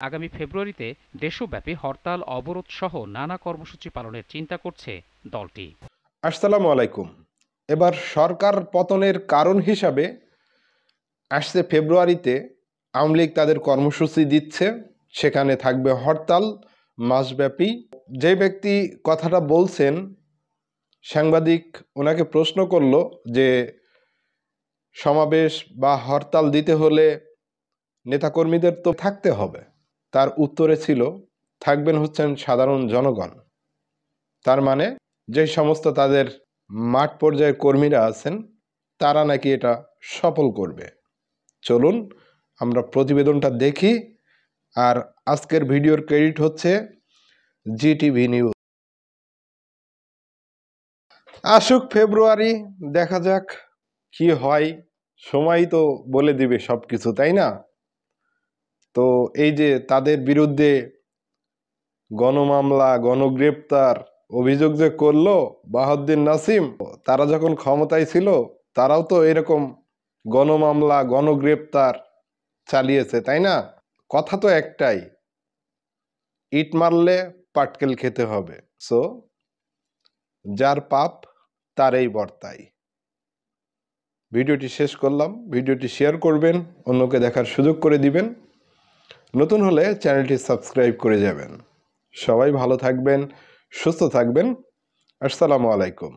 আগামী ফেব্রুয়ারিতে দেশব্যাপী হরতাল অবরোধ সহ নানা কর্মসূচি পালনের চিন্তা করছে দলটি। আসসালামু আলাইকুম। এবার সরকার পতনের কারণ হিসাবে আসছে ফেব্রুয়ারিতে আওয়ামী লীগ তাদের কর্মসূচি দিচ্ছে, সেখানে থাকবে হরতাল মাসব্যাপী। যে ব্যক্তি কথাটা বলছেন, সাংবাদিক ওনাকে প্রশ্ন করলো যে সমাবেশ বা হরতাল দিতে হলে নেতাকর্মীদের তো থাকতে হবে। তার উত্তরে ছিল থাকবেন হচ্ছেন সাধারণ জনগণ। তার মানে যে সমস্ত তাদের মাঠ পর্যায়ের কর্মীরা আছেন তারা নাকি এটা সফল করবে। চলুন আমরা প্রতিবেদনটা দেখি। আর আজকের ভিডিওর ক্রেডিট হচ্ছে জিটিভি নিউজ। আসুক ফেব্রুয়ারি, দেখা যাক কি হয়, সময় তো বলে দিবে সবকিছু, তাই না? তো এই যে তাদের বিরুদ্ধে গণমামলা, গণগ্রেপ্তার অভিযোগ যে করলো বাহাউদ্দিন নাসিম, তারা যখন ক্ষমতায় ছিল তারাও তো এরকম গণমামলা, গণগ্রেপ্তার চালিয়েছে, তাই না? কথা তো একটাই, ইট মারলে পাটকেল খেতে হবে। সো যার পাপ তারই বর্তায়। ভিডিওটি শেষ করলাম। ভিডিওটি শেয়ার করবেন, অন্যকে দেখার সুযোগ করে দিবেন। নতুন হলে চ্যানেলটি সাবস্ক্রাইব করে যাবেন। সবাই ভালো থাকবেন, সুস্থ থাকবেন। আসসালামু আলাইকুম।